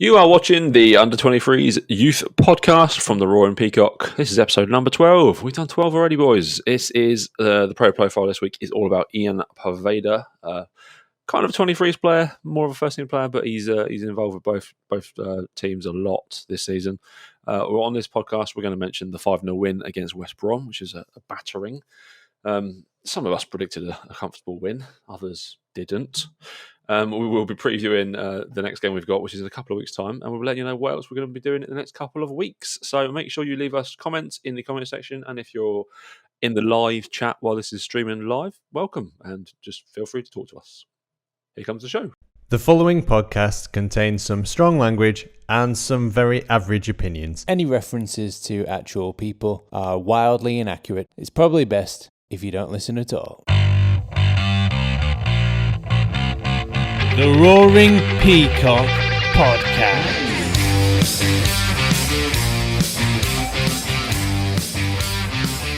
You are watching the Under-23s Youth Podcast from the Roaring Peacock. This is episode number 12. We've done 12 already, boys. This is the pro profile this week is all about Ian Poveda. Kind of a 23s player, more of a first-team player, but he's involved with both teams a lot this season. On this podcast, we're going to mention the 5-0 win against West Brom, which is a battering. Some of us predicted a comfortable win, others didn't. We will be previewing the next game we've got, which is in a couple of weeks' time, and we'll let you know what else we're going to be doing in the next couple of weeks. So make sure you leave us comments in the comment section, and if you're in the live chat while this is streaming live, welcome, and just feel free to talk to us. Here comes the show. The following podcast contains some strong language and some very average opinions. Any references to actual people are wildly inaccurate. It's probably best if you don't listen at all. The Roaring Peacock Podcast.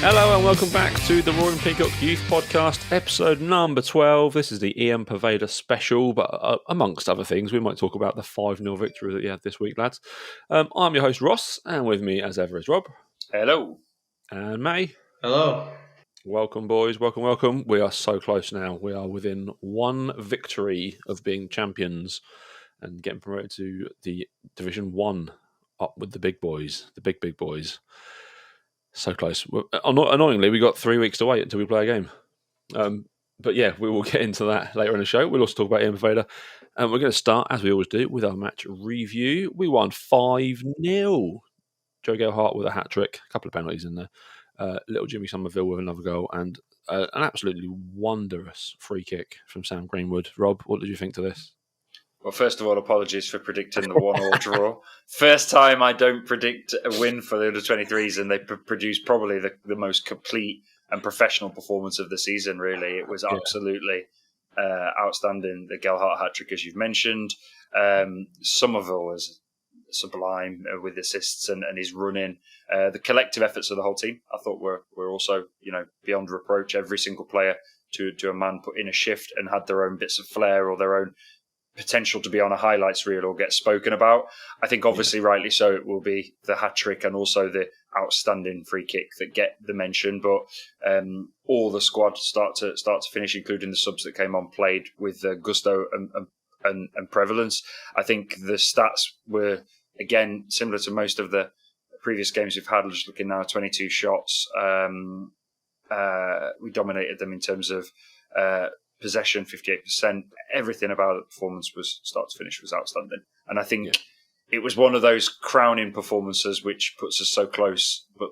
Hello and welcome back to the Roaring Peacock Youth Podcast, episode number 12. This is the Ian Poveda special, but amongst other things, we might talk about the 5-0 victory that you had this week, lads. I'm your host, Ross, and with me, as ever, is Rob. Hello. And May. Hello. Welcome, boys. Welcome. We are so close now. We are within one victory of being champions and getting promoted to the Division 1 up with the big boys, the big boys. So close. Annoyingly, we got 3 weeks to wait until we play a game. But yeah, we will get into that later in the show. We'll also talk about Ian Poveda. And we're going to start, as we always do, with our match review. We won 5-0. Joe Gelhardt with a hat-trick, a couple of penalties in there. Little Jimmy Somerville with another goal, and an absolutely wondrous free kick from Sam Greenwood. Rob, what did you think to this? Well, first of all, apologies for predicting the 1-1 draw. First time I don't predict a win for the under-23s, and they produce probably the most complete and professional performance of the season, really. It was absolutely outstanding. The Gelhardt hat-trick, as you've mentioned. Somerville was sublime with assists and his running. The collective efforts of the whole team, I thought were also, beyond reproach. Every single player to a man put in a shift and had their own bits of flair or their own potential to be on a highlights reel or get spoken about. I think obviously rightly so it will be the hat-trick and also the outstanding free kick that get the mention, but all the squad start to finish, including the subs that came on, played with gusto and prevalence. I think the stats were, again, similar to most of the previous games we've had. Just looking now, 22 shots. We dominated them in terms of possession, 58%. Everything about the performance was start to finish was outstanding. And I think it was one of those crowning performances which puts us so close, but,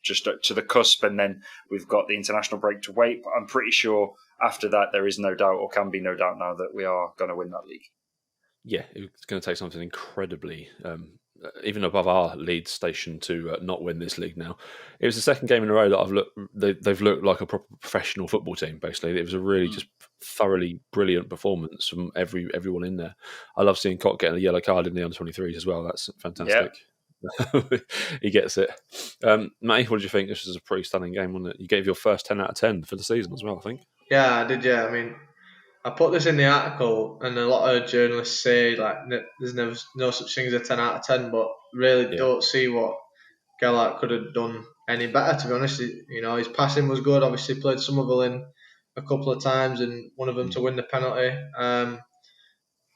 just to the cusp. And then we've got the international break to wait. But I'm pretty sure after that, there is no doubt, or can be no doubt now, that we are going to win that league. Yeah, it's going to take something incredibly, even above our Leeds station, to not win this league now. It was the second game in a row that they've looked like a proper professional football team, basically. It was a really just thoroughly brilliant performance from everyone in there. I love seeing Koch getting a yellow card in the under-23s as well. That's fantastic. Yeah. He gets it. Matty, what did you think? This was a pretty stunning game, wasn't it? You gave your first 10 out of 10 for the season as well, I think. Yeah, I did, yeah. I mean, I put this in the article, and a lot of journalists say there's no such thing as a 10 out of 10, but really don't see what Gelhardt could have done any better, to be honest. His passing was good. Obviously played Somerville in a couple of times, and one of them to win the penalty.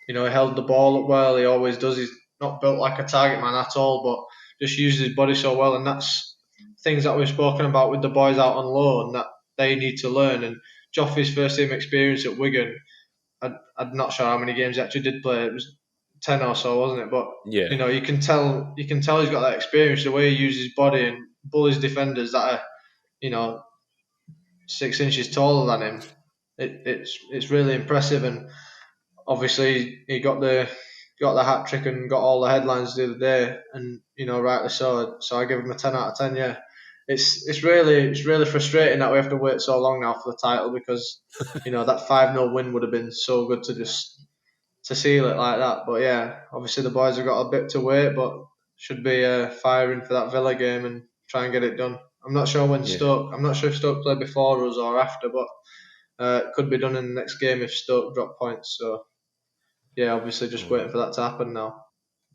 He held the ball up well. He always does. He's not built like a target man at all, but just uses his body so well, and that's things that we've spoken about with the boys out on loan that they need to learn. And Joffrey's first team experience at Wigan, I'm not sure how many games he actually did play. It was 10 or so, wasn't it? But you can tell he's got that experience, the way he uses his body and bullies defenders that are 6 inches taller than him. It's really impressive, and obviously he got the hat trick and got all the headlines the other day, and rightly so. So I give him a 10 out of 10. Yeah. It's really frustrating that we have to wait so long now for the title, because that 5-0 win would have been so good to seal it like that. But yeah, obviously the boys have got a bit to wait, but should be firing for that Villa game and try and get it done. I'm not sure when Stoke. I'm not sure if Stoke play before us or after, but it could be done in the next game if Stoke drop points. So yeah, obviously just waiting for that to happen now.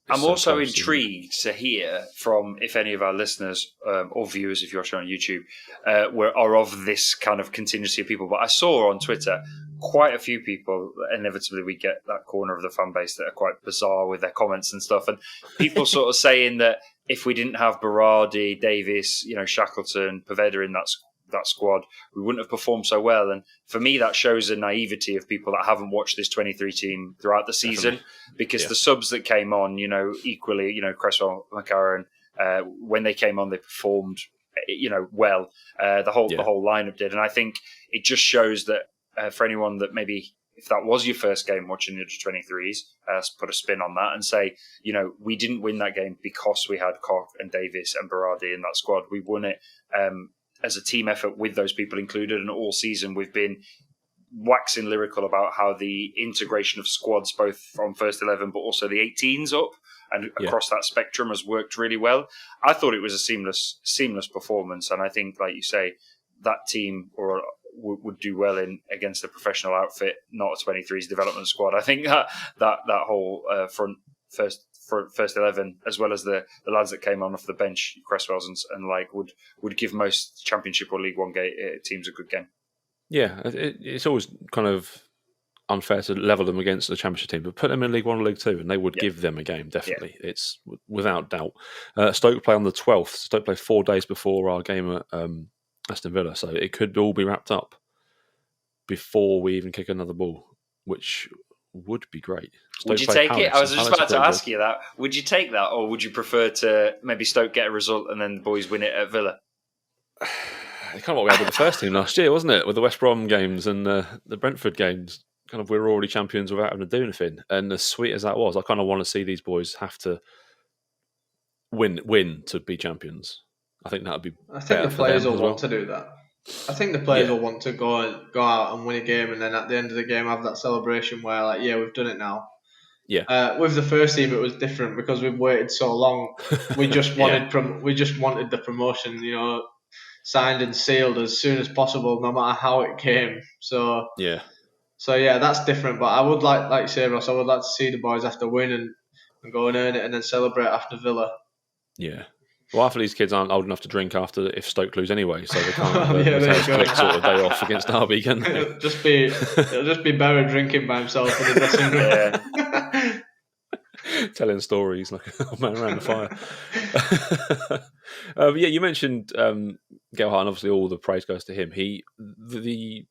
I'm also close, intrigued to hear from if any of our listeners or viewers, if you're watching on YouTube, are of this kind of contingency of people. But I saw on Twitter quite a few people. Inevitably, we get that corner of the fan base that are quite bizarre with their comments and stuff, and people sort of saying that if we didn't have Berardi, Davis, Shackleton, Poveda in that squad, we wouldn't have performed so well. And for me, that shows a naivety of people that haven't watched this 23 team throughout the season. Definitely. Because the subs that came on, equally, Cresswell, McCarron, when they came on, they performed, well. The whole lineup did. And I think it just shows that for anyone that maybe, if that was your first game watching the under-23s, put a spin on that and say, we didn't win that game because we had Koch and Davis and Berardi in that squad. We won it as a team effort with those people included, and all season we've been waxing lyrical about how the integration of squads, both from first 11 but also the 18s up and across that spectrum, has worked really well. I thought it was a seamless performance, and I think, like you say, that team would do well against a professional outfit, not a 23s development squad. I think that whole first 11, as well as the lads that came on off the bench, Cresswells and would give most Championship or League One teams a good game. Yeah, it's always kind of unfair to level them against the Championship team, but put them in League One or League Two, and they would give them a game, definitely. Yeah. It's without doubt. Stoke play on the 12th. Stoke play 4 days before our game at Aston Villa, so it could all be wrapped up before we even kick another ball, which would be great. Would you take it? I was just about to ask you that. Would you take that, or would you prefer to maybe Stoke get a result and then the boys win it at Villa? It's kind of what we had with the first team last year, wasn't it? With the West Brom games and the Brentford games. Kind of, we were already champions without having to do anything. And as sweet as that was, I kind of want to see these boys have to win to be champions. I think that would be. I think the players will want to do that. I think the players will want to go out and win a game, and then at the end of the game have that celebration where, we've done it now. Yeah. With the first team, it was different because we've waited so long. We just wanted the promotion, signed and sealed as soon as possible, no matter how it came. So that's different. But I would like you say, Ross, I would like to see the boys have to win and go and earn it, and then celebrate after Villa. Yeah. Well, half of these kids aren't old enough to drink after if Stoke lose anyway, so they can't have sort of day off against Derby, can they? It'll just be Barry drinking by himself in the dressing room. Telling stories like a man around the fire. You mentioned Gelhardt, and obviously all the praise goes to him. The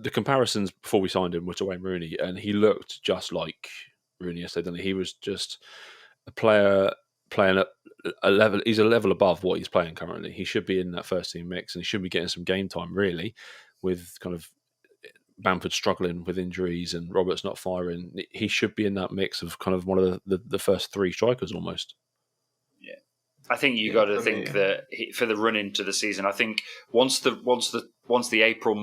comparisons before we signed him were to Wayne Rooney, and he looked just like Rooney yesterday, didn't he? He was just a player playing at a level. He's a level above what he's playing currently. He should be in that first team mix, and he should be getting some game time, really, with kind of Bamford struggling with injuries and Roberts not firing. He should be in that mix of kind of one of the first three strikers almost. Yeah, I think you got to think that for the run into the season, I think once the April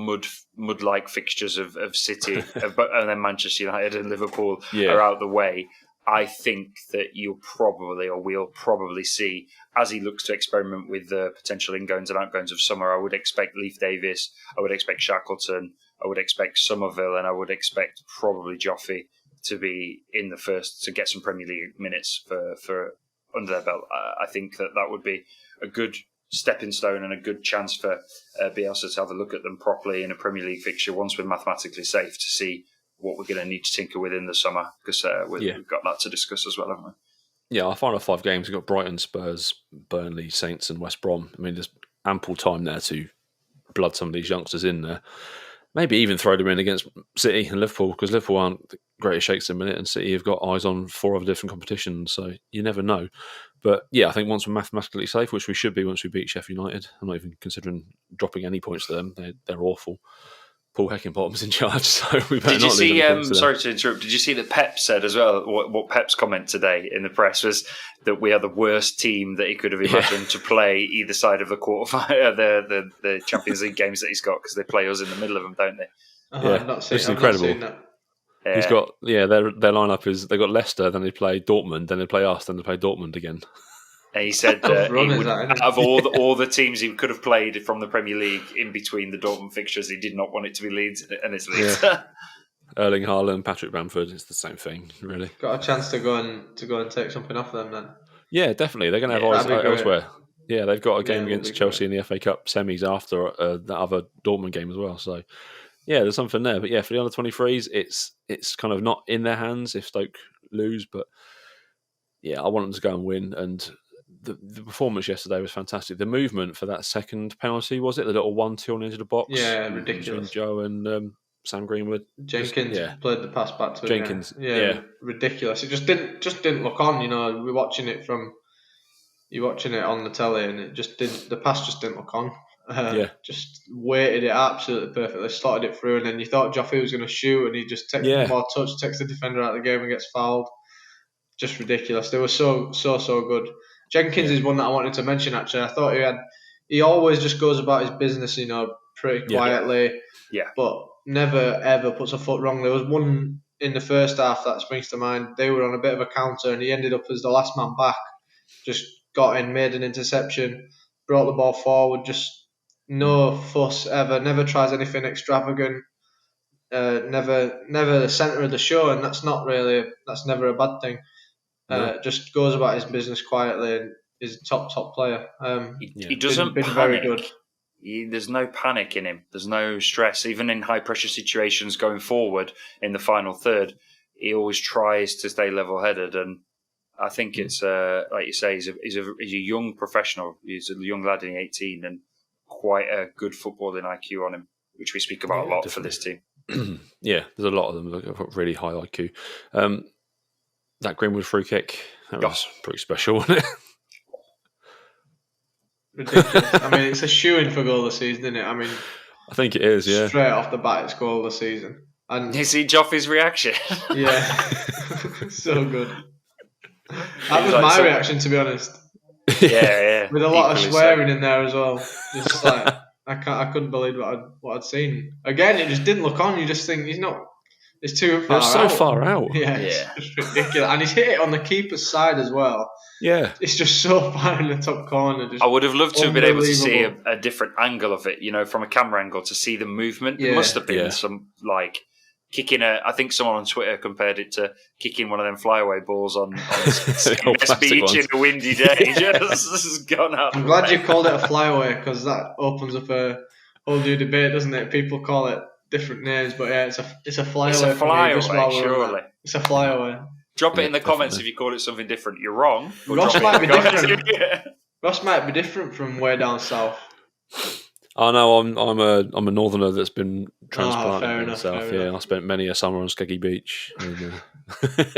mud-like fixtures of City and then Manchester United and Liverpool are out the way, I think that we'll probably see, as he looks to experiment with the potential ingoings and outgoings of summer, I would expect Leif Davis, I would expect Shackleton, I would expect Somerville, and I would expect probably Joffe to be in the first to get some Premier League minutes for under their belt. I think that would be a good stepping stone and a good chance for Bielsa to have a look at them properly in a Premier League fixture once we're mathematically safe, to see what we're going to need to tinker with in the summer, because we've got that to discuss as well, haven't we? Yeah, our final 5 games, we've got Brighton, Spurs, Burnley, Saints and West Brom. I mean, there's ample time there to blood some of these youngsters in there. Maybe even throw them in against City and Liverpool, because Liverpool aren't the greatest shakes in a minute, and City have got eyes on 4 other different competitions, so you never know. But yeah, I think once we're mathematically safe, which we should be once we beat Sheffield United, I'm not even considering dropping any points to them. They're awful. Paul Heckingbottom's in charge, so we better not lose any points to them. Sorry to interrupt, did you see that Pep said as well, what Pep's comment today in the press was that we are the worst team that he could have imagined to play either side of the quarterfinal, the Champions League games that he's got, because they play us in the middle of them, don't they? It's incredible. He's got their lineup is they got Leicester, then they play Dortmund, then they play us, then they play Dortmund again. And he said that he would, out of all the teams he could have played from the Premier League in between the Dortmund fixtures, he did not want it to be Leeds, and it's Leeds. Erling Haaland, Patrick Bamford. It's the same thing, really. Got a chance to go and take something off them then. Yeah, definitely. They're going to have eyes that'd be great. elsewhere. Yeah, they've got a game Yeah, that'd against be Chelsea great. in the FA Cup semis after that other Dortmund game as well. So, yeah, there's something there. But yeah, for the under 23s, it's kind of not in their hands if Stoke lose. But yeah, I want them to go and win. And the performance yesterday was fantastic. The movement for that second penalty, was it? The little 1-2 into the box? Yeah, between ridiculous. Joe and Sam Greenwood. Jenkins played the pass back to him. Jenkins. Yeah, ridiculous. It just didn't look on. You know, you're watching it on the telly, and the pass just didn't look on. Just weighted it absolutely perfectly, slotted it through, and then you thought Joffrey was going to shoot, and he just takes one more touch, takes the defender out of the game, and gets fouled. Just ridiculous. They were so good. Jenkins is one that I wanted to mention. Actually, I thought he always just goes about his business, you know, pretty quietly. Yeah. But never ever puts a foot wrong. There was one in the first half that springs to mind. They were on a bit of a counter, and he ended up as the last man back. Just got in, made an interception, brought the ball forward. Just no fuss ever. Never tries anything extravagant. Never the centre of the show, and that's never a bad thing. Just goes about his business quietly, and is a top player. He doesn't been panic. Very good. There's no panic in him. There's no stress. Even in high pressure situations going forward in the final third, he always tries to stay level headed. And I think it's like you say, he's a young professional. He's a young lad in 18 and quite a good footballing IQ on him, which we speak about a lot for this team. Yeah, there's a lot of them that have got really high IQ. That Greenwood free kick, that was pretty special, wasn't it? Ridiculous. I mean, it's a shoo-in for goal of the season, isn't it? I mean, I think it is, yeah. Straight off the bat, it's goal of the season. And you see Joffrey's reaction? Yeah. So good. That was my reaction, to be honest. Yeah. With a lot of swearing in there as well. Just like, I couldn't believe what I'd seen. Again, it just didn't look on. You just think it's too far out. It's so far out. Yeah, it's ridiculous. And he's hit it on the keeper's side as well. Yeah. It's just so far in the top corner. I would have loved to have been able to see a different angle of it, you know, from a camera angle to see the movement. There must have been some, like, kicking I think someone on Twitter compared it to kicking one of them flyaway balls on West Beach in a windy day. This has gone out. I'm glad you called it a flyaway, because that opens up a whole new debate, doesn't it? People call it different names, but yeah, it's a flyaway. It's a flyaway, surely. It's a flyaway. Drop it in the comments if you call it something different. You're wrong. Ross might be different. Ross might be different from way down south. I know I'm a northerner that's been transplanted myself. I spent many a summer on Skeggy Beach. And,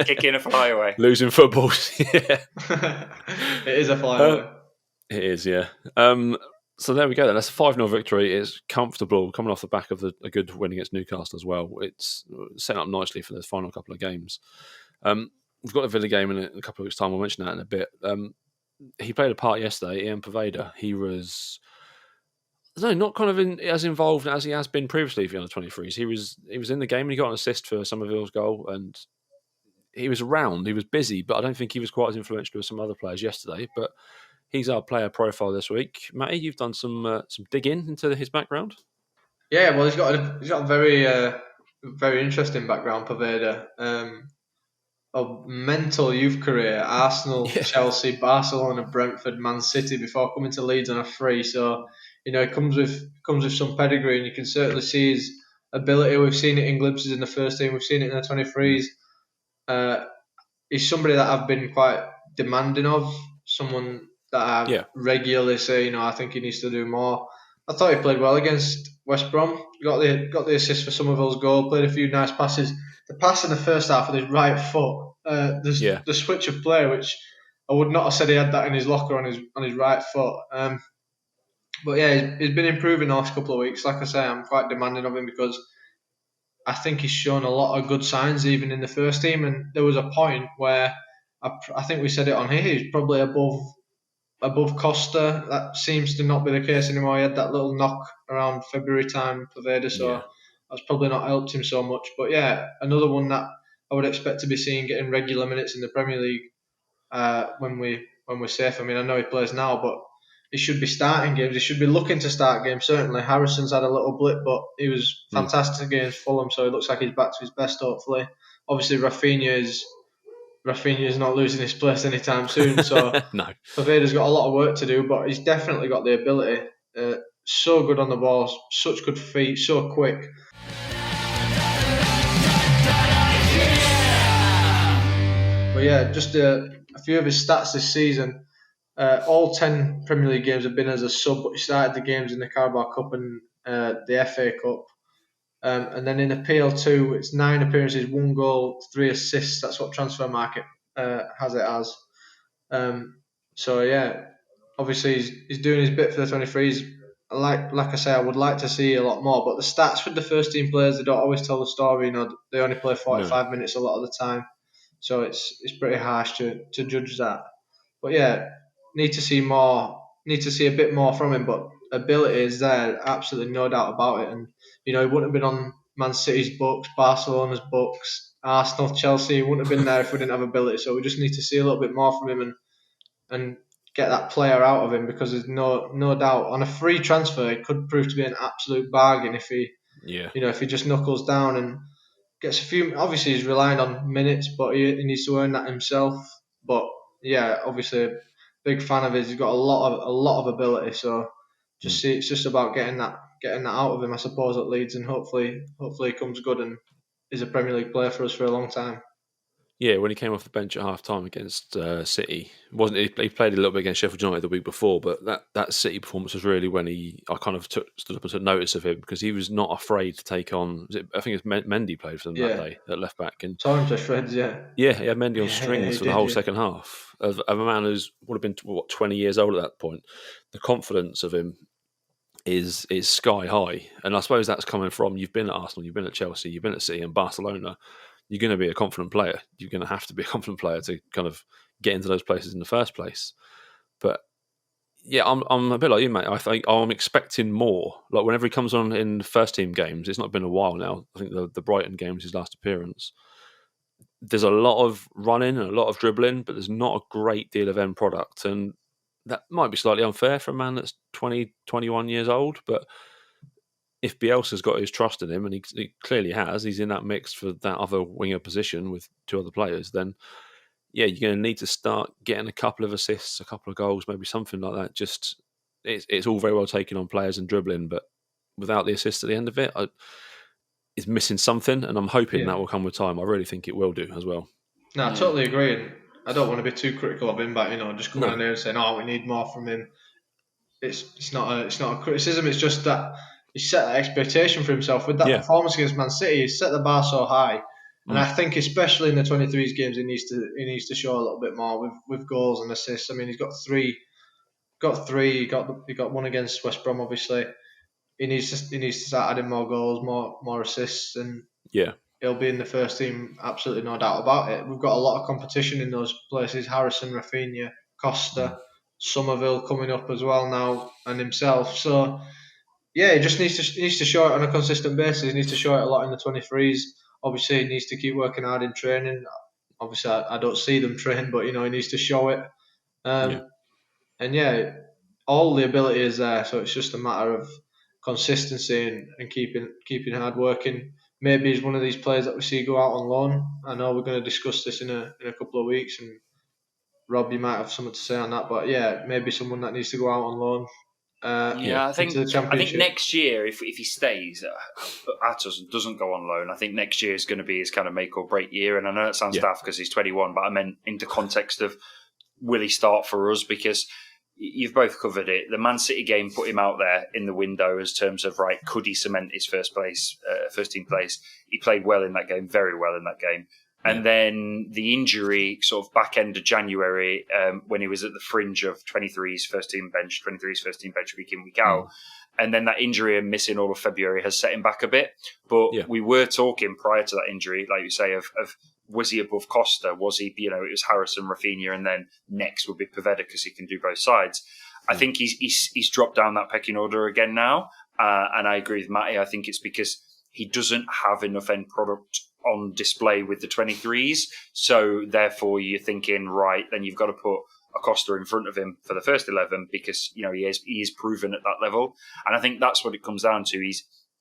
kicking a flyaway. Losing footballs. Yeah. It is a flyaway. It is, yeah. So there we go then. That's a 5-0 victory. It's comfortable, coming off the back of a good win against Newcastle as well. It's set up nicely for the final couple of games. We've got a Villa game in a couple of weeks' time. We'll mention that in a bit. He played a part yesterday, Ian Poveda. He was... not kind of as involved as he has been previously for the under-23s. He was in the game and he got an assist for Somerville's goal, and he was around. He was busy, but I don't think he was quite as influential as some other players yesterday. But he's our player profile this week. Matty, you've done some digging into his background. Yeah, well, he's got a very very interesting background, Poveda. A mental youth career: Arsenal, Chelsea, Barcelona, Brentford, Man City, before coming to Leeds on a free. So, you know, it comes with some pedigree, and you can certainly see his ability. We've seen it in glimpses in the first team. We've seen it in the 23s. He's somebody that I've been quite demanding of. Someone that I regularly say, you know, I think he needs to do more. I thought he played well against West Brom. Got the assist for Somerville's goal. Played a few nice passes. The pass in the first half with his right foot. The switch of play, which I would not have said he had that in his locker on his right foot. But yeah, he's been improving the last couple of weeks. Like I say, I'm quite demanding of him because I think he's shown a lot of good signs even in the first team. And there was a point where I think we said it on here. He's probably above Costa. That seems to not be the case anymore. He had that little knock around February time, Poveda, so that's probably not helped him so much. But yeah, another one that I would expect to be seeing getting regular minutes in the Premier League when we're safe. I mean, I know he plays now, but he should be starting games. He should be looking to start games. Certainly, Harrison's had a little blip, but he was fantastic against Fulham, so it looks like he's back to his best, hopefully. Obviously, Rafinha is not losing his place anytime soon, so No. Poveda's got a lot of work to do, but he's definitely got the ability. So good on the ball, such good feet, so quick. But yeah, just a few of his stats this season. All 10 Premier League games have been as a sub, but he started the games in the Carabao Cup and the FA Cup. And then in the PL2, it's 9 appearances, 1 goal, 3 assists. That's what Transfer Market has it as. So yeah, obviously he's doing his bit for the 23s. Like I say, I would like to see a lot more, but the stats with the first team players, they don't always tell the story. They only play 45 minutes a lot of the time, so it's pretty harsh to judge that. But yeah, need to see a bit more from him. But ability is there, absolutely no doubt about it. And he wouldn't have been on Man City's books, Barcelona's books, Arsenal, Chelsea. He wouldn't have been there if we didn't have ability. So we just need to see a little bit more from him and get that player out of him, because there's no doubt on a free transfer it could prove to be an absolute bargain if he just knuckles down and gets a few. Obviously he's relying on minutes, but he needs to earn that himself. But yeah, obviously a big fan of his. He's got a lot of ability, so it's just about getting that out of him, I suppose, at Leeds, and hopefully he comes good and is a Premier League player for us for a long time. Yeah, when he came off the bench at half time against City, he played a little bit against Sheffield United the week before, but that City performance was really when I kind of stood up and took notice of him, because he was not afraid to take on. I think it's Mendy played for them that day at left back, and saw him to shreds. Yeah, he had Mendy on strings for the whole second half of a man who would have been 20 years old at that point. The confidence of him is sky high, and I suppose that's coming from, you've been at Arsenal, you've been at Chelsea, you've been at City and Barcelona. You're going to be a confident player. You're going to have to be a confident player to kind of get into those places in the first place. But yeah, I'm a bit like you, mate. I think I'm expecting more. Like whenever he comes on in first team games, it's not been a while now. I think the Brighton game was his last appearance. There's a lot of running and a lot of dribbling, but there's not a great deal of end product. And that might be slightly unfair for a man that's 20, 21 years old, but if Bielsa's got his trust in him, and he clearly has, he's in that mix for that other winger position with 2 other players, then yeah, you're going to need to start getting a couple of assists, a couple of goals, maybe something like that. Just it's all very well taken on players and dribbling, but without the assist at the end of it, it's missing something, and I'm hoping that will come with time. I really think it will do as well. No, I totally agree, and I don't want to be too critical of him, but just coming in there and saying, "Oh, we need more from him." It's not a criticism. It's just that he set that expectation for himself with that performance against Man City. He set the bar so high, and I think especially in the 23s games, he needs to show a little bit more with goals and assists. I mean, he's got three. He got one against West Brom, obviously. He needs to start adding more goals, more assists, and he'll be in the first team. Absolutely no doubt about it. We've got a lot of competition in those places. Harrison, Rafinha, Costa. Somerville coming up as well now, and himself. So yeah, he just needs to show it on a consistent basis. He needs to show it a lot in the 23s. Obviously, he needs to keep working hard in training. Obviously, I don't see them train, but he needs to show it. And yeah, all the ability is there. So it's just a matter of consistency and keeping hard working. Maybe he's one of these players that we see go out on loan. I know we're going to discuss this in a couple of weeks, and Rob, you might have something to say on that, but yeah, maybe someone that needs to go out on loan. I think next year, if he stays, Atos doesn't go on loan. I think next year is going to be his kind of make or break year. And I know it sounds daft because he's 21, but I meant in the context of will he start for us? Because you've both covered it. The Man City game put him out there in the window as terms of, right, could he cement his first team place? He played well in that game, very well in that game. And then the injury sort of back end of January, when he was at the fringe of 23's first team bench week in, week out. And then that injury and missing all of February has set him back a bit. But we were talking prior to that injury, like you say, of was he above Costa? Was he, it was Harrison, Rafinha, and then next would be Poveda because he can do both sides. I think he's dropped down that pecking order again now. And I agree with Matty. I think it's because he doesn't have enough end product on display with the 23s. So therefore, you're thinking, right, then you've got to put Acosta in front of him for the first 11 because he is proven at that level. And I think that's what it comes down to.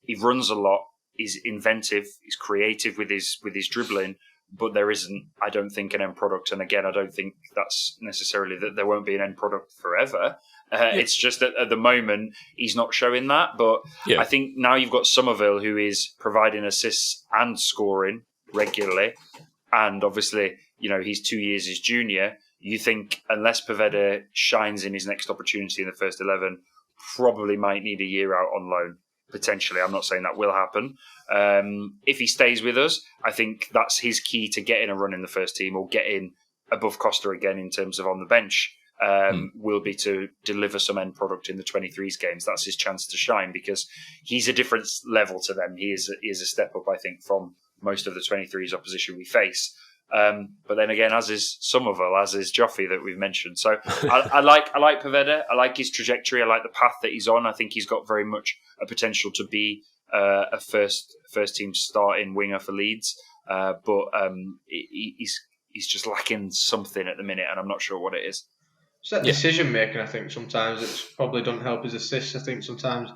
He runs a lot. He's inventive. He's creative with his dribbling. But there isn't, I don't think, an end product. And again, I don't think that's necessarily that there won't be an end product forever. It's just that at the moment, he's not showing that. But I think now you've got Somerville, who is providing assists and scoring regularly. And obviously, he's 2 years his junior. You think unless Poveda shines in his next opportunity in the first 11, probably might need a year out on loan. Potentially, I'm not saying that will happen. If he stays with us, I think that's his key to getting a run in the first team or getting above Costa again in terms of on the bench. Will be to deliver some end product in the 23s games. That's his chance to shine because he's a different level to them. He is a step up, I think, from most of the 23s opposition we face. But then again, as is Somerville, as is Joffrey that we've mentioned. So I like Poveda. I like his trajectory. I like the path that he's on. I think he's got very much a potential to be a first team starting winger for Leeds. But he's just lacking something at the minute, and I'm not sure what it is. It's that decision making. I think sometimes it probably doesn't help his assists. I think sometimes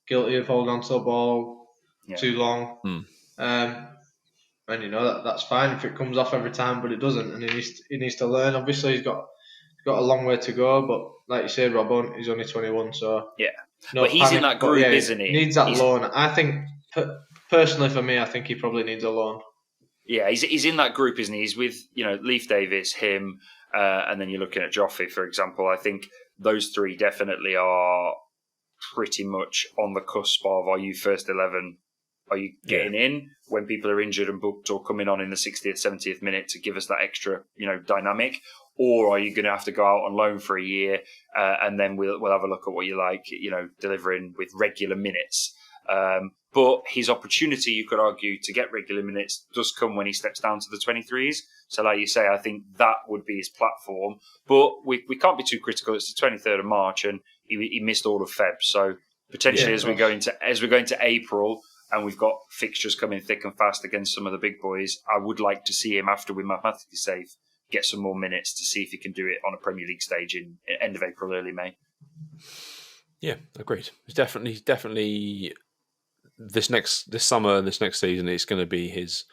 guilty of holding on to the ball too long. And that's fine if it comes off every time, but it doesn't, and he needs to learn. Obviously, he's got a long way to go, but like you said, Rob, he's only 21, so but he's in that group, isn't he? Needs that loan. I think personally, for me, I think he probably needs a loan. Yeah, he's in that group, isn't he? He's with Leif Davis, him, and then you're looking at Joffrey, for example. I think those three definitely are pretty much on the cusp of are you first 11. Are you getting in when people are injured and booked or coming on in the 60th, 70th minute to give us that extra, dynamic? Or are you going to have to go out on loan for a year and then we'll have a look at what you like, delivering with regular minutes? But his opportunity, you could argue, to get regular minutes does come when he steps down to the 23s. So like you say, I think that would be his platform. But we can't be too critical. It's the 23rd of March and he missed all of Feb. So potentially as we go into April, and we've got fixtures coming thick and fast against some of the big boys, I would like to see him, after we're mathematically safe, get some more minutes to see if he can do it on a Premier League stage in end of April, early May. Yeah, agreed. It's definitely this summer and this next season, it's going to be his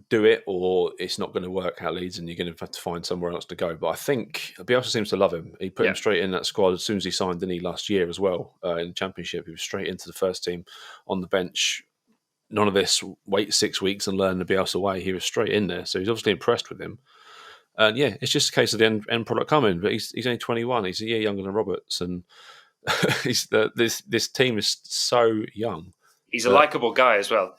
do it or it's not going to work at Leeds and you're going to have to find somewhere else to go. But I think Bielsa seems to love him. He put him straight in that squad as soon as he signed, didn't he, last year as well in the Championship. He was straight into the first team on the bench. None of this wait 6 weeks and learn the Bielsa way. He was straight in there. So he's obviously impressed with him. And it's just a case of the end product coming. But he's only 21. He's a year younger than Roberts. And this team is so young. He's a likeable guy as well.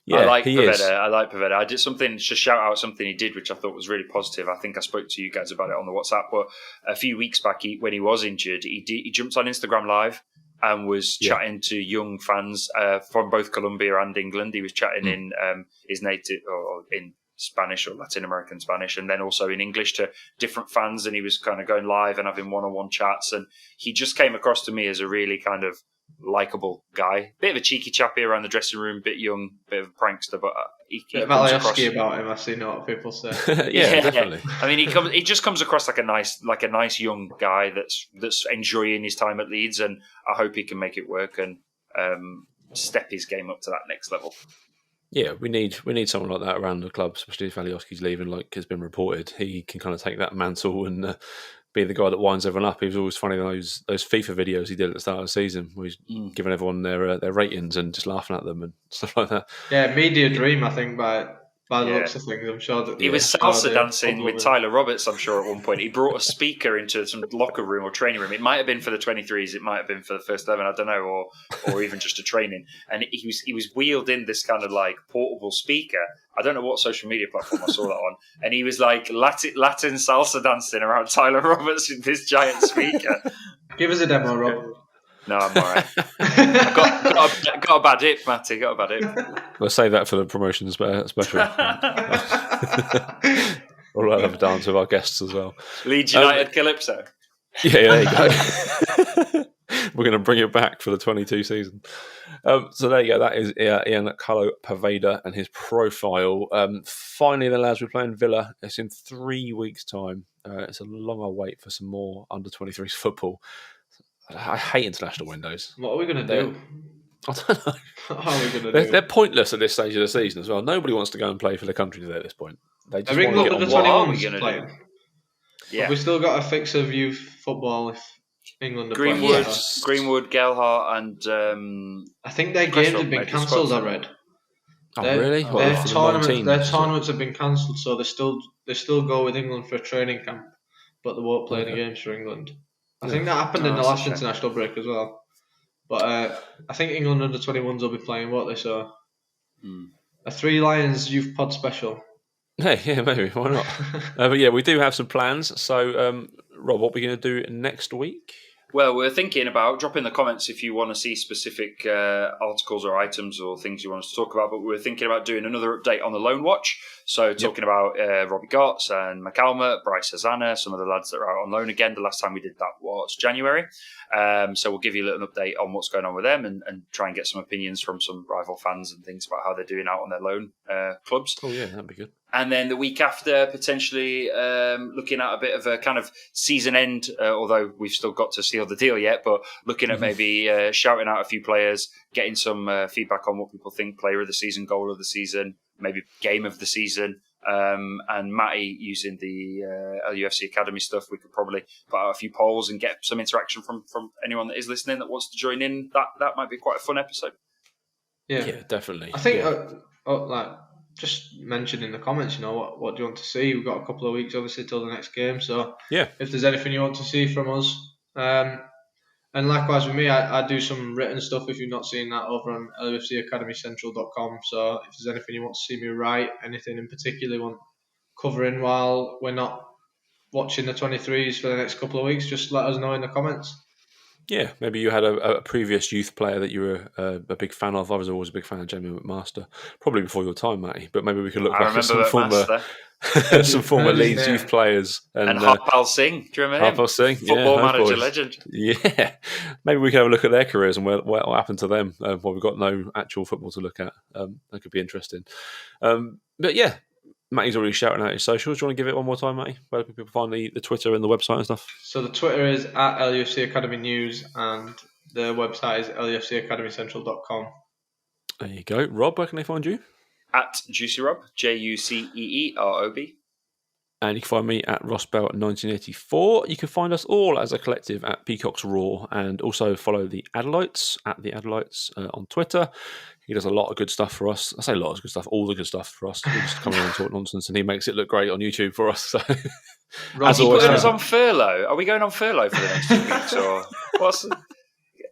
Yeah, I like Poveda. I did something to shout out something he did, which I thought was really positive. I think I spoke to you guys about it on the WhatsApp, but a few weeks back, when he was injured, he jumped on Instagram Live and was chatting to young fans from both Colombia and England. He was chatting in his native or in Spanish or Latin American Spanish, and then also in English to different fans. And he was kind of going live and having one-on-one chats. And he just came across to me as a really kind of likable guy, bit of a cheeky chappy around the dressing room, bit young, bit of a prankster, but he comes across about him. I've seen what people say. Definitely. I mean, he just comes across like a nice young guy that's enjoying his time at Leeds, and I hope he can make it work and step his game up to that next level. Yeah, we need someone like that around the club, especially if Alioski's leaving, like has been reported. He can kind of take that mantle and be the guy that winds everyone up. He was always funny, those FIFA videos he did at the start of the season, where he's giving everyone their ratings and just laughing at them and stuff like that. Yeah, media dream, I think, by the looks of things. I'm sure that he was salsa dancing with Tyler Roberts, I'm sure, at one point. He brought a speaker into some locker room or training room. It might have been for the 23s, it might have been for the first 11, I don't know, or even just a training. And he was wheeled in this kind of like portable speaker. I don't know what social media platform I saw that on. And he was like Latin salsa dancing around Tyler Roberts with this giant speaker. Give us a demo, Rob. No, I'm all right. I've got a bad hip, Matty. Got a bad hip. We'll save that for the promotion special. We'll have a dance with our guests as well. Leeds United Calypso. Yeah, there you go. We're going to bring it back for the 22 season. So there you go. That is Ian Poveda and his profile. Finally, the lads, we're playing Villa. It's in 3 weeks' time. It's a longer wait for some more under-23s football. I hate international windows. What are we going to do? I don't know. What are we going to do? They're pointless at this stage of the season as well. Nobody wants to go and play for the country today at this point. They just want to get on. What are we going to do? Yeah. Have we still got a fix of youth football if England are playing? Greenwood, Gelhardt, and I think their games have been cancelled. I read. Really? Their tournaments have been cancelled, so they still go with England for a training camp, but they won't play any games for England. I think that happened in the last international break as well. But I think England under-21s will be playing, won't they? So a Three Lions Youth Pod special. Hey, yeah, maybe. Why not? But yeah, we do have some plans. So, Rob, what are we going to do next week? Well, we're thinking about, drop in the comments if you want to see specific articles or items or things you want us to talk about, but we're thinking about doing another update on the Loan Watch. So talking about Robbie Gotts and McCalmert, Bryce Hosanna, some of the lads that are out on loan again. The last time we did that was January. So we'll give you a little update on what's going on with them and try and get some opinions from some rival fans and things about how they're doing out on their loan clubs. Oh, yeah, that'd be good. And then the week after, potentially looking at a bit of a kind of season end, although we've still got to seal the deal yet, but looking at maybe shouting out a few players, getting some feedback on what people think, player of the season, goal of the season, maybe game of the season. And Matty using the LUFC Academy stuff, we could probably put out a few polls and get some interaction from anyone that is listening that wants to join in. That might be quite a fun episode. Yeah, definitely. I think just mention in the comments, what do you want to see? We've got a couple of weeks obviously till the next game, so yeah, if there's anything you want to see from us, and likewise with me, I do some written stuff if you've not seen that over on LUFCAcademyCentral.com. So if there's anything you want to see me write, anything in particular you want covering while we're not watching the 23s for the next couple of weeks, just let us know in the comments. Yeah, maybe you had a previous youth player that you were a big fan of. I was always a big fan of Jamie McMaster, probably before your time, Matty. But maybe we could look back at some former Leeds youth players. And Harpal Singh, do you remember him? Harpal Singh, football manager legend. Yeah, maybe we could have a look at their careers and what happened to them. We've got no actual football to look at. That could be interesting. But yeah, Matty's already shouting out his socials. Do you want to give it one more time, Matty? Where do people find the Twitter and the website and stuff? So the Twitter is at LUFC Academy News and the website is LUFCAcademyCentral.com. There you go. Rob, where can they find you? At Juicy Rob, JUCEEROB. And you can find me at Rossbell1984. You can find us all as a collective at Peacock's Raw and also follow the Adelites at the Adelites on Twitter. He does a lot of good stuff for us. I say a lot of good stuff, all the good stuff for us. We just come in and talk nonsense and he makes it look great on YouTube for us. So, as always, putting us on furlough. Are we going on furlough for the next 2 weeks? Or what's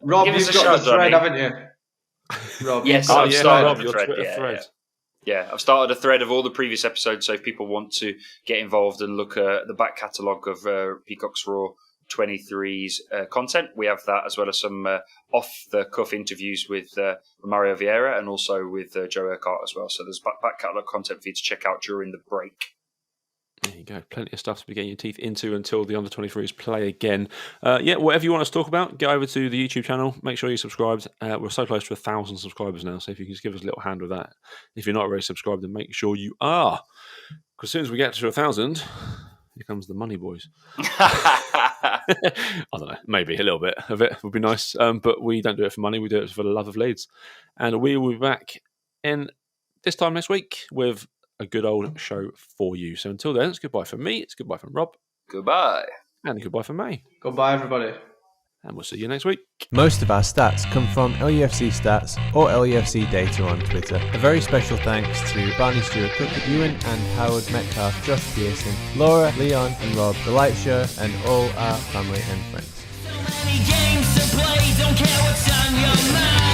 Rob, you've got the thread, haven't you? Rob, yes, I've started the thread. Yeah, I've started a thread of all the previous episodes, so if people want to get involved and look at the back catalogue of Peacock's Raw 23's content, we have that as well as some off-the-cuff interviews with Mario Vieira and also with Joe Urquhart as well. So there's back catalogue content for you to check out during the break. There you go. Plenty of stuff to be getting your teeth into until the under-23s play again. Whatever you want us to talk about, get over to the YouTube channel. Make sure you're subscribed. We're so close to 1,000 subscribers now, so if you can just give us a little hand with that. If you're not already subscribed, then make sure you are. Because as soon as we get to 1,000, here comes the money, boys. I don't know. Maybe a little bit of it would be nice. But we don't do it for money. We do it for the love of Leeds. And we will be back in this time next week with a good old show for you. So until then, it's goodbye from me. It's goodbye from Rob. Goodbye. And goodbye from me. Goodbye, everybody. And we'll see you next week. Most of our stats come from LUFC Stats or LUFC Data on Twitter. A very special thanks to Barney Stewart, Cook Ewan and Howard Metcalf, Josh Pearson, Laura, Leon and Rob, The Light Show and all our family and friends. So many games to play, don't care what's on your mind.